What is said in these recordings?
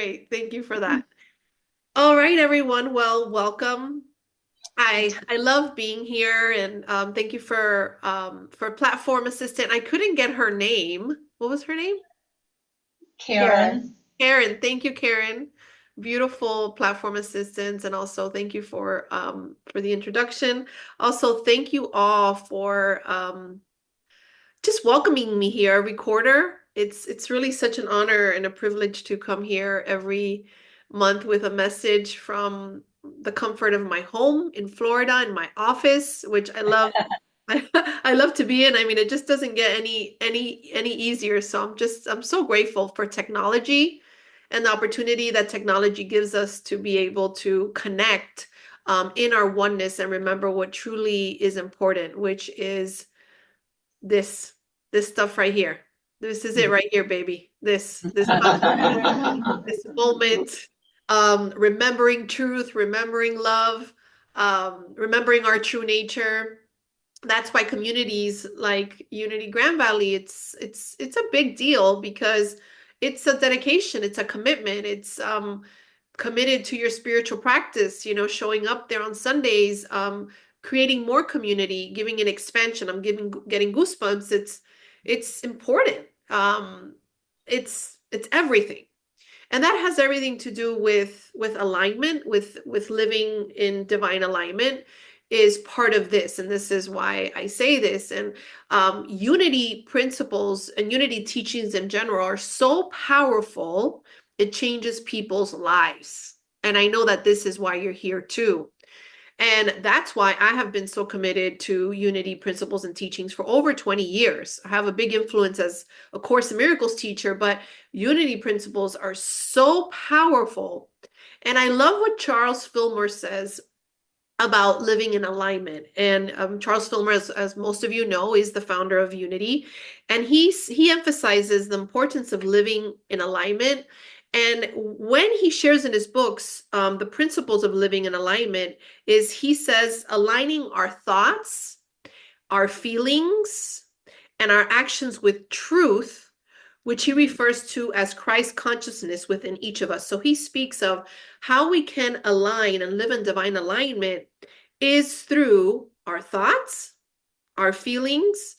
great. Thank you for that. All right, everyone. Well, welcome. I love being here, and thank you for platform assistant. I couldn't get her name. What was her name? Karen. Karen. Thank you, Karen. Beautiful platform assistants, and also thank you for the introduction. Also, thank you all for just welcoming me here, recorder. It's really such an honor and a privilege to come here every month with a message from the comfort of my home in Florida, in my office, which I love. I love to be in. I mean, it just doesn't get any easier. So I'm so grateful for technology and the opportunity that technology gives us to be able to connect in our oneness and remember what truly is important, which is this this stuff right here. This is it right here, baby. This this moment, remembering truth, remembering love, remembering our true nature. That's why communities like Unity Grand Valley, it's a big deal because it's a dedication, it's a commitment, it's committed to your spiritual practice, showing up there on Sundays, creating more community, giving an expansion. I'm getting goosebumps. It's important. It's everything. And that has everything to do with alignment, with living in divine alignment is part of this. And this is why I say this. And unity principles and unity teachings in general are so powerful, it changes people's lives. And I know that this is why you're here too. And that's why I have been so committed to unity principles and teachings for over 20 years. I have a big influence as a Course in Miracles teacher, but unity principles are so powerful. And I love what Charles Fillmore says about living in alignment. And Charles Fillmore, as most of you know, is the founder of Unity. And he emphasizes the importance of living in alignment. And when he shares in his books the principles of living in alignment, is he says aligning our thoughts, our feelings, and our actions with truth, which he refers to as Christ consciousness within each of us. So he speaks of how we can align and live in divine alignment is through our thoughts, our feelings,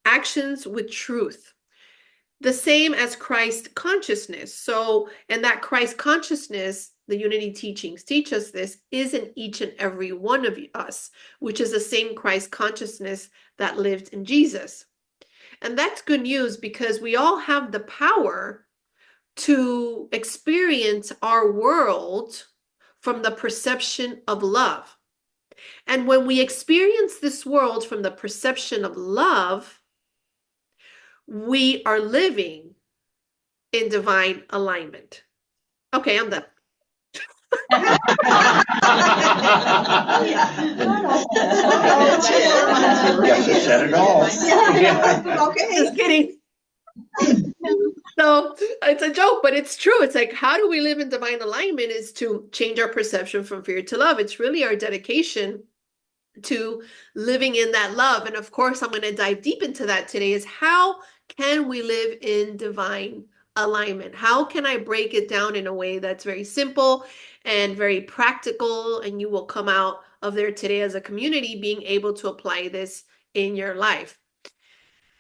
actions with truth. The same as Christ consciousness. So, and that Christ consciousness, the unity teachings teach us this, is in each and every one of us, which is the same Christ consciousness that lived in Jesus. And that's good news because we all have the power to experience our world from the perception of love. And when we experience this world from the perception of love, we are living in divine alignment. Okay, I'm done. Yes, said it all. Okay, just kidding. So it's a joke, but it's true. It's like, how do we live in divine alignment is to change our perception from fear to love. It's really our dedication to living in that love. And of course, I'm going to dive deep into that today is how can we live in divine alignment? How can I break it down in a way that's very simple and very practical? And you will come out of there today as a community being able to apply this in your life.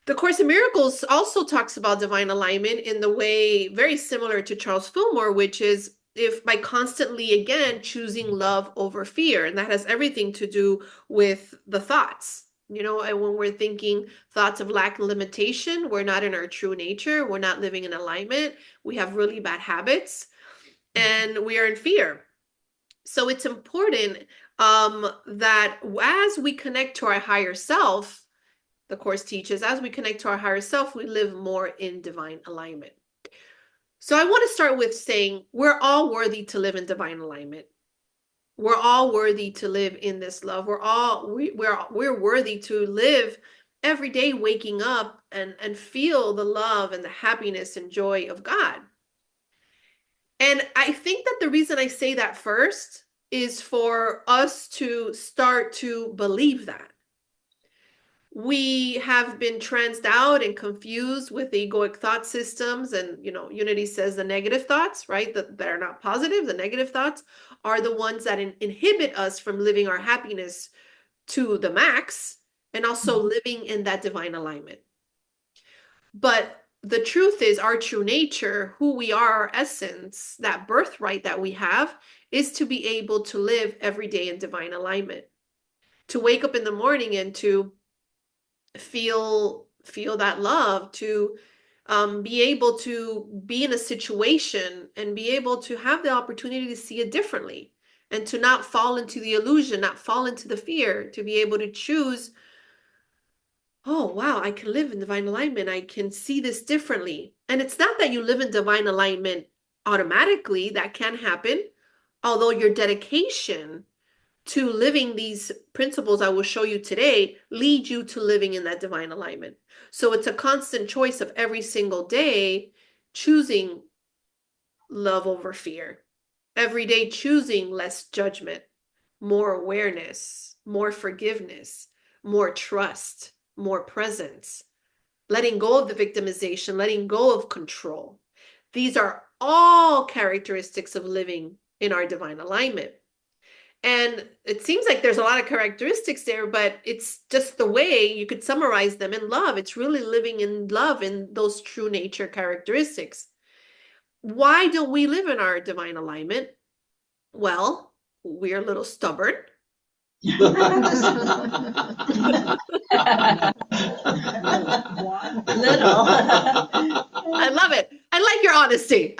The Course in Miracles also talks about divine alignment in the way very similar to Charles Fillmore, which is if by constantly, again, choosing love over fear. And that has everything to do with the thoughts. And when we're thinking thoughts of lack and limitation, we're not in our true nature. We're not living in alignment. We have really bad habits and we are in fear. So it's important that as we connect to our higher self, the Course teaches, as we connect to our higher self, we live more in divine alignment. So I want to start with saying we're all worthy to live in divine alignment. We're all worthy to live in this love. We're worthy to live every day waking up and feel the love and the happiness and joy of God. And I think that the reason I say that first is for us to start to believe that. We have been transed out and confused with egoic thought systems. And, Unity says the negative thoughts, right? That are not positive. The negative thoughts are the ones that inhibit us from living our happiness to the max and also living in that divine alignment. But the truth is, our true nature, who we are, our essence, that birthright that we have, is to be able to live every day in divine alignment, to wake up in the morning and to feel that love, to be able to be in a situation and be able to have the opportunity to see it differently, and to not fall into the illusion, not fall into the fear, to be able to choose, oh, wow, I can live in divine alignment. I can see this differently. And it's not that you live in divine alignment automatically. That can happen. Although your dedication to living these principles I will show you today lead you to living in that divine alignment. So it's a constant choice of every single day choosing love over fear. Every day choosing less judgment, more awareness, more forgiveness, more trust, more presence, letting go of the victimization, letting go of control. These are all characteristics of living in our divine alignment. And it seems like there's a lot of characteristics there, but it's just the way you could summarize them in love. It's really living in love in those true nature characteristics. Why don't we live in our divine alignment? Well, we're a little stubborn. Little. I love it. I like your honesty.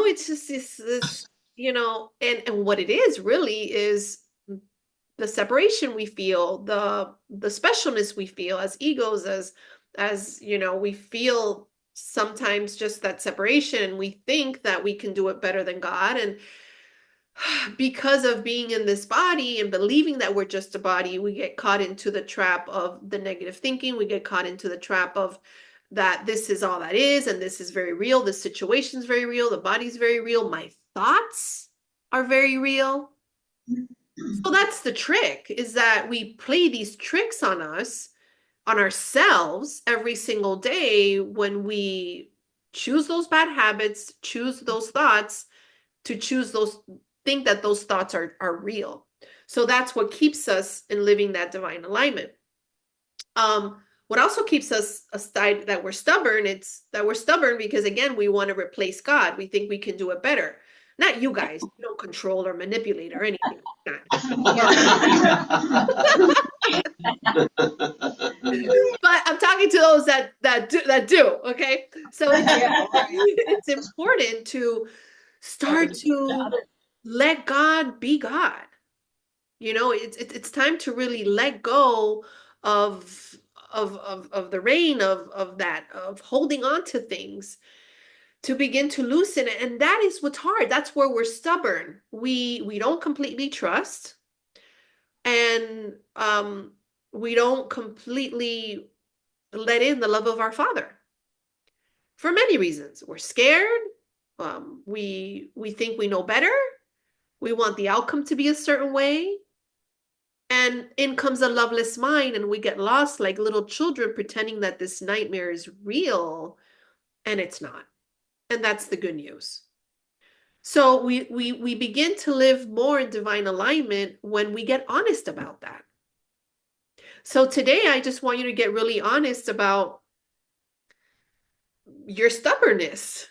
It's just this, and what it is really is the separation we feel, the specialness we feel as egos, as we feel sometimes just that separation, and we think that we can do it better than God. And because of being in this body and believing that we're just a body, we get caught into the trap of the negative thinking. We get caught into the trap of that this is all that is, and this is very real. This situation is very real. The body's very real. My thoughts are very real. So that's the trick, is that we play these tricks on us, on ourselves every single day when we choose those bad habits, choose those thoughts, to choose those, think that those thoughts are real. So that's what keeps us in living that divine alignment. What also keeps us aside, that we're stubborn, it's that we're stubborn because, again, we want to replace God. We think we can do it better. Not you guys. You don't control or manipulate or anything like that. But I'm talking to those that do. Okay, so it's important to start to let God be God. It's time to really let go of the reign of that, of holding on to things, to begin to loosen it. And that is what's hard. That's where we're stubborn. We don't completely trust, and we don't completely let in the love of our Father for many reasons. We're scared. We think we know better. We want the outcome to be a certain way. And in comes a loveless mind, and we get lost like little children, pretending that this nightmare is real, and it's not. And that's the good news. So we begin to live more in divine alignment when we get honest about that. So today, I just want you to get really honest about your stubbornness,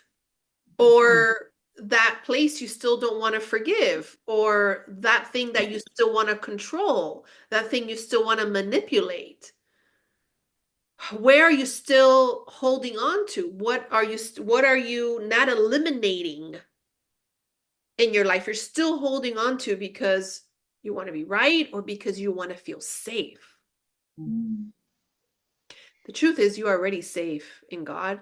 or that place you still don't want to forgive, or that thing that you still want to control, that thing you still want to manipulate. Where are you still holding on to? What are you not eliminating in your life? You're still holding on to because you want to be right, or because you want to feel safe. The truth is, you are already safe in God.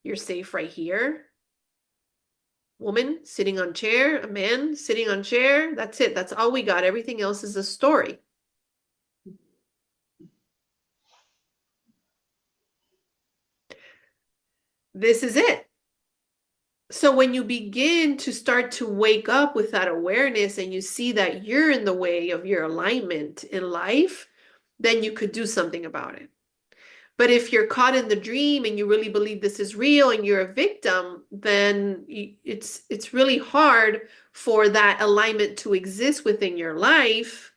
You're safe right here. Woman sitting on chair, a man sitting on chair. That's it. That's all we got. Everything else is a story. This is it. So when you begin to start to wake up with that awareness and you see that you're in the way of your alignment in life, then you could do something about it. But if you're caught in the dream and you really believe this is real and you're a victim, then it's really hard for that alignment to exist within your life.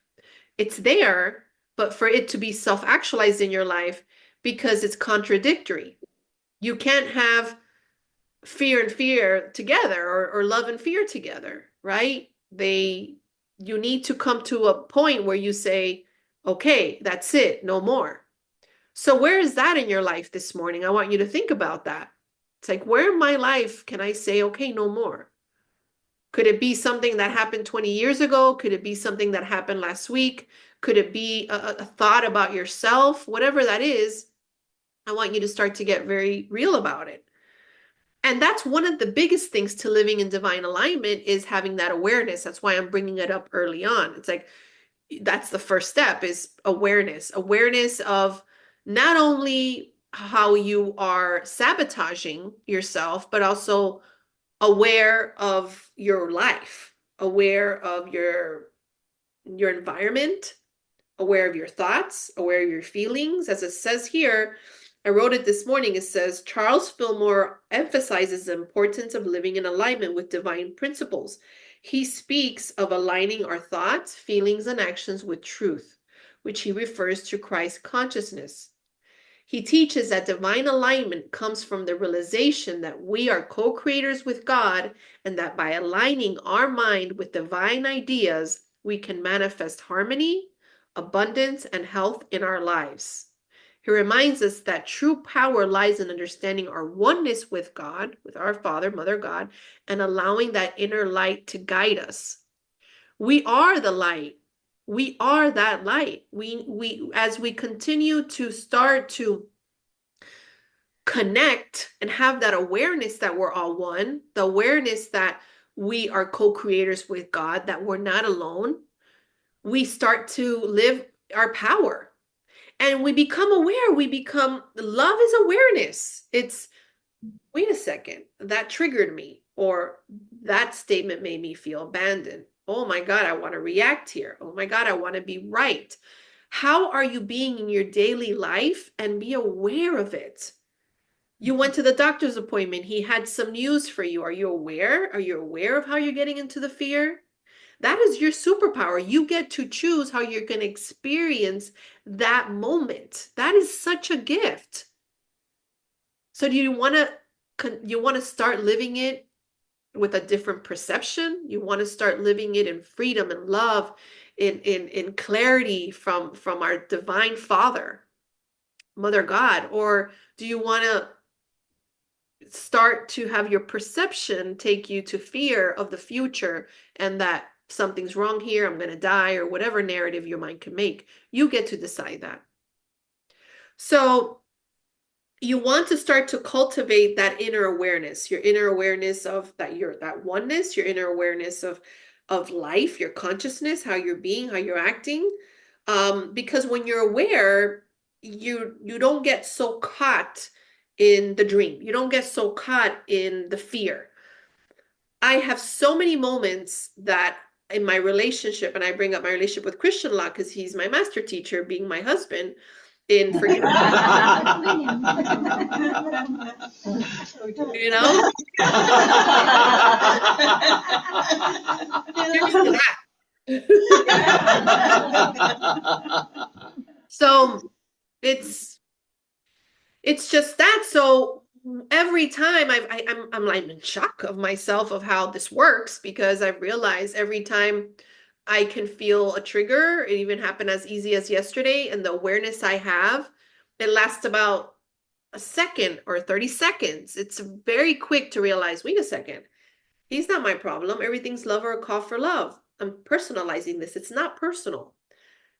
It's there, but for it to be self-actualized in your life because it's contradictory. You can't have fear and fear together or love and fear together, right? You need to come to a point where you say, okay, that's it, no more. So where is that in your life this morning? I want you to think about that. It's like, where in my life can I say, okay, no more? Could it be something that happened 20 years ago? Could it be something that happened last week? Could it be a thought about yourself? Whatever that is, I want you to start to get very real about it. And that's one of the biggest things to living in divine alignment is having that awareness. That's why I'm bringing it up early on. It's like, that's the first step is awareness of not only how you are sabotaging yourself, but also aware of your life, aware of your environment, aware of your thoughts, aware of your feelings. As it says here, I wrote it this morning. It says, Charles Fillmore emphasizes the importance of living in alignment with divine principles. He speaks of aligning our thoughts, feelings, and actions with truth, which he refers to Christ consciousness. He teaches that divine alignment comes from the realization that we are co-creators with God and that by aligning our mind with divine ideas, we can manifest harmony, abundance, and health in our lives. He reminds us that true power lies in understanding our oneness with God, with our Father, Mother God, and allowing that inner light to guide us. We are the light. We are that light. We as we continue to start to connect and have that awareness that we're all one, the awareness that we are co-creators with God, that we're not alone, we start to live our power. And we become aware. Love is awareness. It's, wait a second, that triggered me, or that statement made me feel abandoned. Oh my God, I want to react here. Oh my God, I want to be right. How are you being in your daily life and be aware of it? You went to the doctor's appointment. He had some news for you. Are you aware? Are you aware of how you're getting into the fear? That is your superpower. You get to choose how you're going to experience that moment. That is such a gift. So do you want to start living it with a different perception? You want to start living it in freedom and love, in clarity from our divine Father, Mother God? Or do you want to start to have your perception take you to fear of the future and that something's wrong here, I'm going to die, or whatever narrative your mind can make? You get to decide that. So you want to start to cultivate that inner awareness, your inner awareness of that oneness, your inner awareness of life, your consciousness, how you're being, how you're acting. Because when you're aware, you don't get so caught in the dream. You don't get so caught in the fear. I have so many moments that in my relationship, and I bring up my relationship with Christian law because he's my master teacher, being my husband, in forgiveness. You know? Here's to that. So it's just that. So every time I'm like in shock of myself of how this works, because I've realized every time I can feel a trigger, it even happened as easy as yesterday, and the awareness I have, it lasts about a second or 30 seconds. It's very quick to realize, wait a second, he's not my problem. Everything's love or a call for love. I'm personalizing this. It's not personal.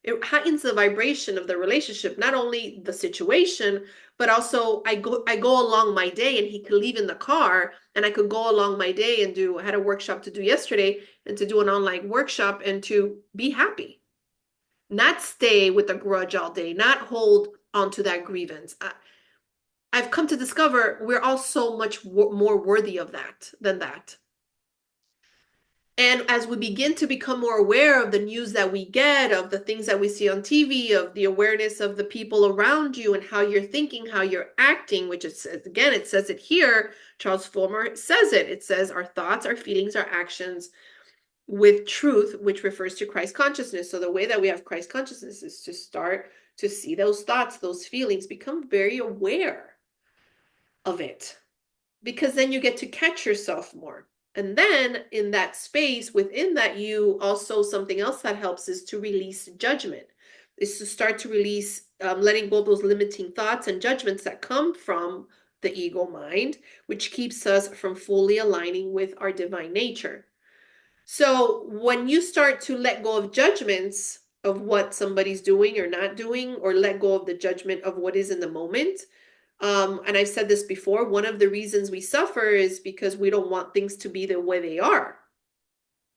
It heightens the vibration of the relationship, not only the situation, but also I go along my day, and he could leave in the car and I could go along my day and I had a workshop to do yesterday, and to do an online workshop and to be happy, not stay with a grudge all day, not hold onto that grievance. I've come to discover we're all so much more worthy of that than that. And as we begin to become more aware of the news that we get, of the things that we see on TV, of the awareness of the people around you and how you're thinking, how you're acting, which is, again, it says it here, Charles Fulmer says it. It says our thoughts, our feelings, our actions with truth, which refers to Christ consciousness. So the way that we have Christ consciousness is to start to see those thoughts, those feelings, become very aware of it, because then you get to catch yourself more. And then in that space, within that, you also, something else that helps is to release judgment, is to start to release, letting go of those limiting thoughts and judgments that come from the ego mind, which keeps us from fully aligning with our divine nature. So when you start to let go of judgments of what somebody's doing or not doing, or let go of the judgment of what is in the moment, and I've said this before, one of the reasons we suffer is because we don't want things to be the way they are,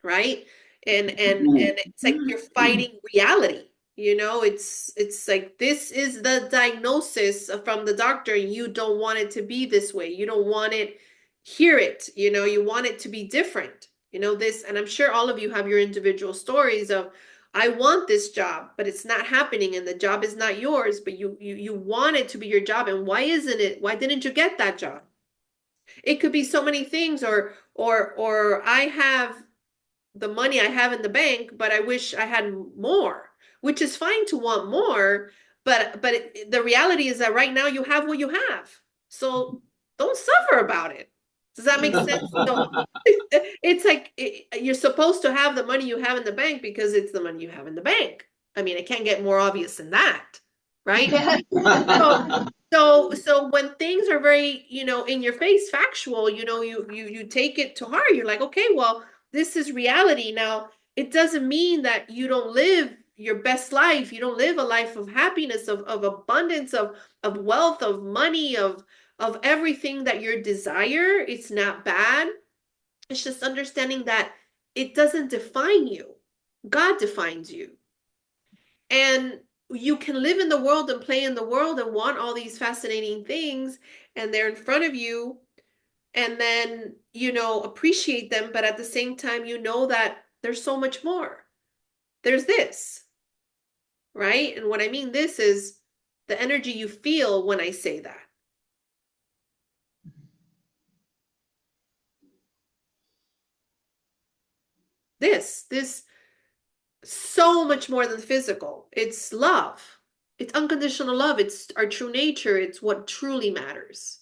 right? And it's like you're fighting reality. It's like, this is the diagnosis from the doctor, and you don't want it to be this way. You don't want it, hear it, you want it to be different. This, and I'm sure all of you have your individual stories of, I want this job, but it's not happening, and the job is not yours, but you want it to be your job. And why isn't it? Why didn't you get that job? It could be so many things, or I have the money I have in the bank, but I wish I had more, which is fine to want more, but the reality is that right now you have what you have. So don't suffer about it. Does that make sense? So it's like you're supposed to have the money you have in the bank because it's the money you have in the bank. I mean, it can't get more obvious than that, right? So when things are very, in your face, factual, you take it to heart. You're like, okay, well, this is reality. Now, it doesn't mean that you don't live your best life. You don't live a life of happiness, of abundance, of wealth, of money, of everything that you desire. It's not bad. It's just understanding that it doesn't define you. God defines you. And you can live in the world and play in the world and want all these fascinating things, and they're in front of you, and then, appreciate them. But at the same time, that there's so much more. There's this, right? And what I mean this is the energy you feel when I say that. This so much more than physical. It's love. It's unconditional love. It's our true nature. It's what truly matters.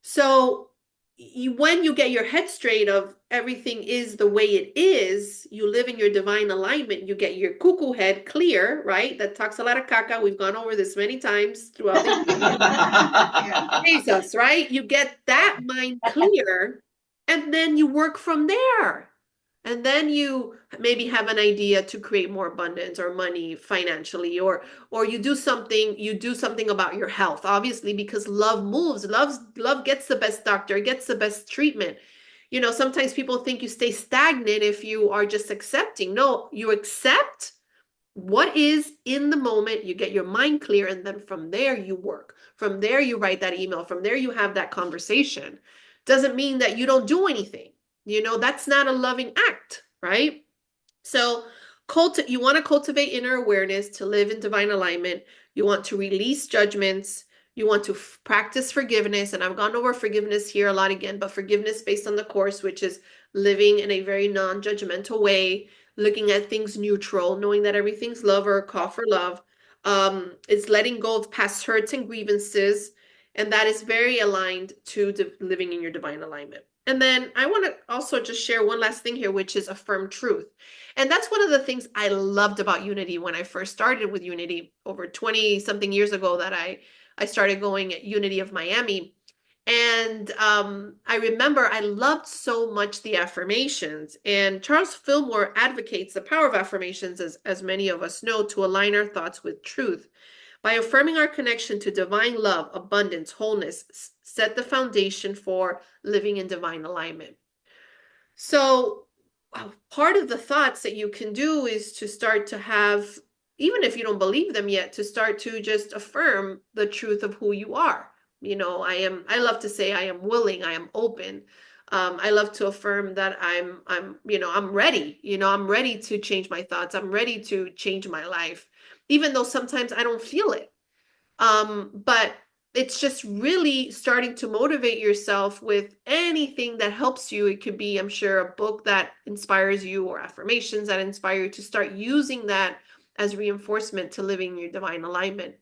So when you get your head straight of everything is the way it is, you live in your divine alignment, you get your cuckoo head clear, right? That talks a lot of caca. We've gone over this many times throughout the Jesus, right? You get that mind clear, and then you work from there. And then you maybe have an idea to create more abundance or money financially, or you do something about your health, obviously, because love moves. Love gets the best doctor, gets the best treatment. Sometimes people think you stay stagnant if you are just accepting. No, you accept what is in the moment, you get your mind clear, and then from there you work. From there you write that email. From there you have that conversation. Doesn't mean that you don't do anything. That's not a loving act, right? So you want to cultivate inner awareness to live in divine alignment. You want to release judgments. You want to practice forgiveness. And I've gone over forgiveness here a lot again, but forgiveness based on the Course, which is living in a very non-judgmental way, looking at things neutral, knowing that everything's love or call for love. It's letting go of past hurts and grievances. And that is very aligned to living in your divine alignment. And then I want to also just share one last thing here, which is affirm truth. And that's one of the things I loved about Unity when I first started with Unity over 20 something years ago, that I started going at Unity of Miami. And I remember I loved so much the affirmations. And Charles Fillmore advocates the power of affirmations, as many of us know, to align our thoughts with truth. By affirming our connection to divine love, abundance, wholeness, set the foundation for living in divine alignment. So part of the thoughts that you can do is to start to have, even if you don't believe them yet, to start to just affirm the truth of who you are. I love to say I am willing, I am open. I love to affirm that I'm ready. I'm ready to change my thoughts. I'm ready to change my life, even though sometimes I don't feel it. But it's just really starting to motivate yourself with anything that helps you. It could be, I'm sure, a book that inspires you or affirmations that inspire you to start using that as reinforcement to living your divine alignment.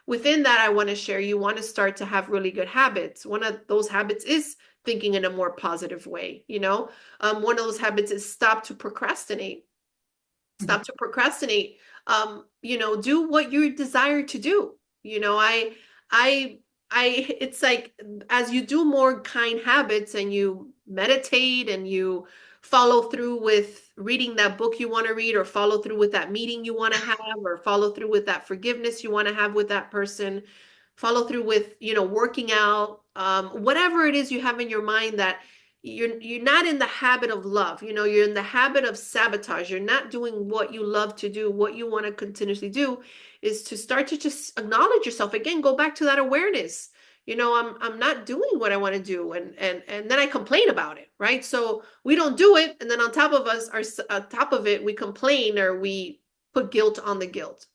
Within that, I want to share, you want to start to have really good habits. One of those habits is thinking in a more positive way. One of those habits is stop to procrastinate. Stop to procrastinate. Do what you desire to do. you know i i it's like, as you do more kind habits and you meditate and you follow through with reading that book you want to read, or follow through with that meeting you want to have, or follow through with that forgiveness you want to have with that person, follow through with working out, whatever it is you have in your mind that you're not in the habit of love. You're in the habit of sabotage. You're not doing what you love to do. What you want to continuously do is to start to just acknowledge yourself again. Go back to that awareness. I'm not doing what I want to do, and then I complain about it, right? So we don't do it, and then on top of it, we complain, or we put guilt on the guilt.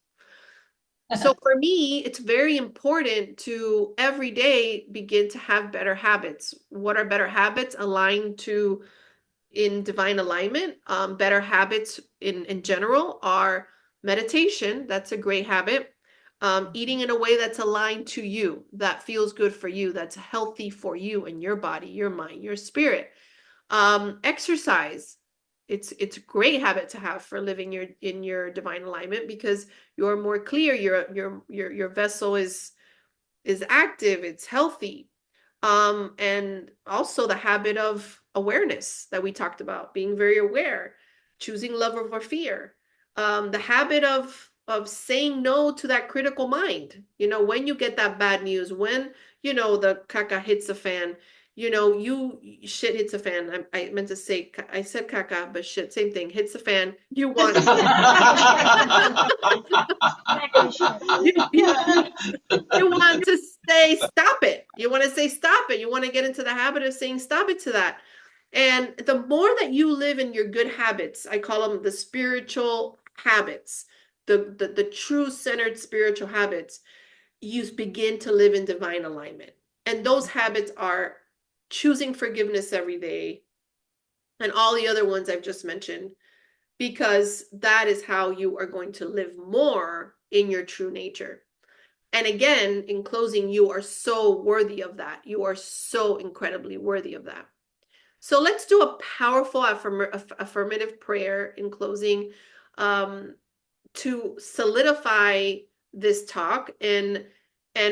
So for me, it's very important to every day begin to have better habits. What are better habits? Aligned to in divine alignment. Better habits in general are meditation. That's a great habit. Eating in a way that's aligned to you, that feels good for you, that's healthy for you and your body, your mind, your spirit. Exercise. It's a great habit to have for living in your divine alignment, because you're more clear, your vessel is active, it's healthy. And also the habit of awareness that we talked about, being very aware, choosing love over fear. The habit of saying no to that critical mind. When you get that bad news, when the caca hits a fan, you shit hits a fan. I meant to say, I said caca, but shit, same thing, hits a fan. You want you want to say stop it. You want to say stop it. You want to get into the habit of saying stop it to that. And the more that you live in your good habits, I call them the spiritual habits, the true centered spiritual habits, you begin to live in divine alignment. And those habits are choosing forgiveness every day and all the other ones I've just mentioned, because that is how you are going to live more in your true nature. And again, in closing, you are so worthy of that. You are so incredibly worthy of that. So let's do a powerful affirmative prayer in closing, to solidify this talk, and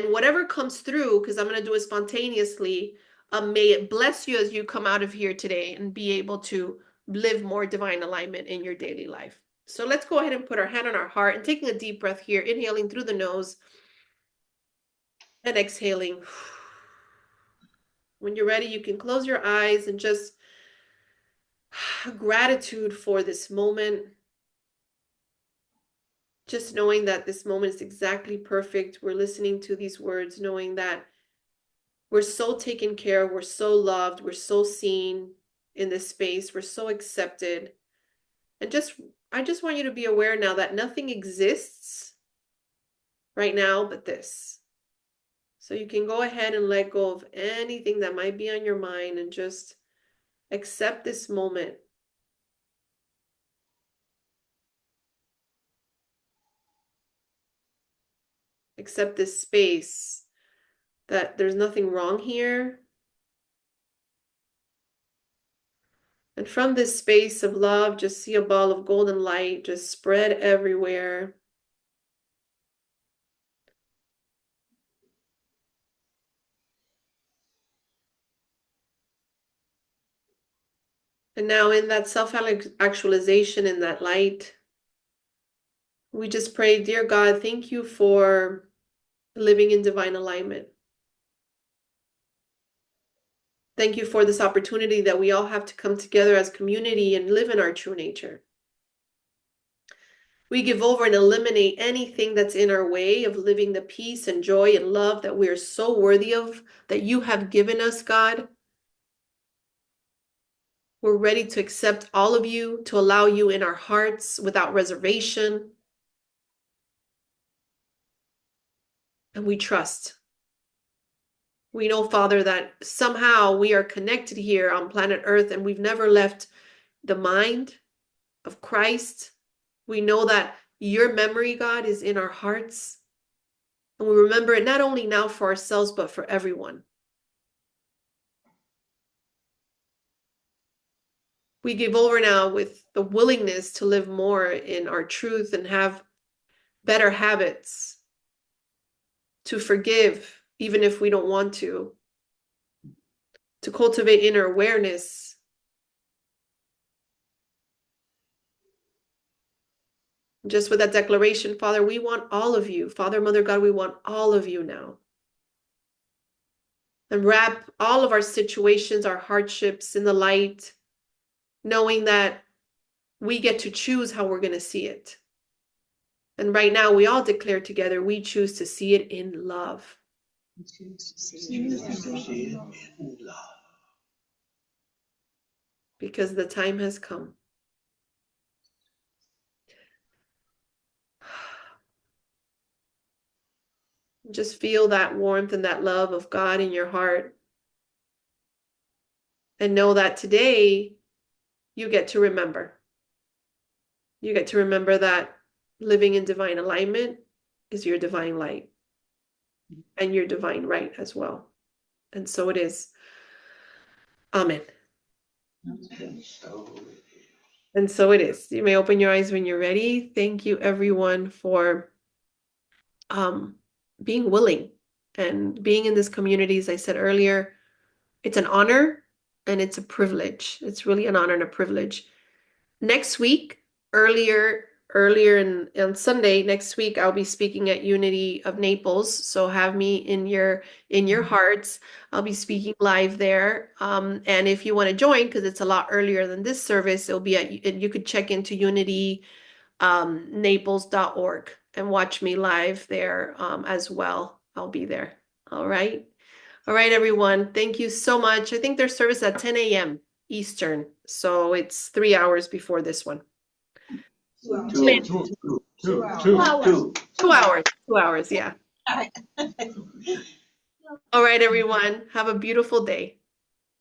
whatever comes through, because I'm going to do it spontaneously, may it bless you as you come out of here today and be able to live more divine alignment in your daily life. So let's go ahead and put our hand on our heart and taking a deep breath here, inhaling through the nose and exhaling. When you're ready, you can close your eyes and just gratitude for this moment. Just knowing that this moment is exactly perfect. We're listening to these words, knowing that we're so taken care of, we're so loved, we're so seen in this space, we're so accepted. And I just want you to be aware now that nothing exists right now but this. So you can go ahead and let go of anything that might be on your mind and just accept this moment. Accept this space, that there's nothing wrong here. And from this space of love, just see a ball of golden light just spread everywhere. And now in that self-actualization, in that light, we just pray, dear God, thank you for living in divine alignment. Thank you for this opportunity that we all have to come together as community and live in our true nature. We give over and eliminate anything that's in our way of living the peace and joy and love that we are so worthy of, that you have given us, God. We're ready to accept all of you, to allow you in our hearts without reservation. And we trust. We know, Father, that somehow we are connected here on planet Earth and we've never left the mind of Christ. We know that your memory, God, is in our hearts. And we remember it not only now for ourselves, but for everyone. We give over now with the willingness to live more in our truth and have better habits, to forgive, even if we don't want to cultivate inner awareness. Just with that declaration, Father, we want all of you. Father, Mother, God, we want all of you now. And wrap all of our situations, our hardships in the light, knowing that we get to choose how we're going to see it. And right now, we all declare together, we choose to see it in love. Because the time has come. Just feel that warmth and that love of God in your heart. And know that today you get to remember. You get to remember that living in divine alignment is your divine light and your divine right as well. And so it is. Amen. And so it is. You may open your eyes when you're ready. Thank you, everyone, for being willing and being in this community. As I said earlier, it's an honor and it's a privilege. It's really an honor and a privilege. Next week, earlier on Sunday next week, I'll be speaking at Unity of Naples. So have me in your hearts. I'll be speaking live there. And if you want to join, because it's a lot earlier than this service, it'll be you could check into Unity naples.org and watch me live there as well. I'll be there. All right. All right, everyone. Thank you so much. I think their service at 10 a.m. Eastern. So it's 3 hours before this one. 2 hours. 2 hours, yeah. All right, everyone. Have a beautiful day.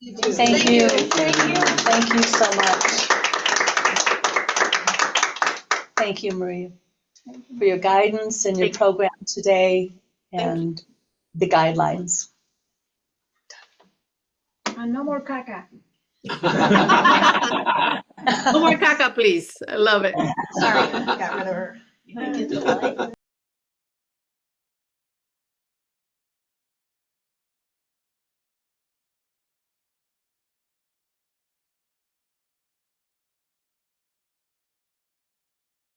Thank you. Thank you so much. Thank you, Maria, for your guidance and your program today and the guidelines. No more caca. No more caca, please. I love it. Sorry, got rid of her.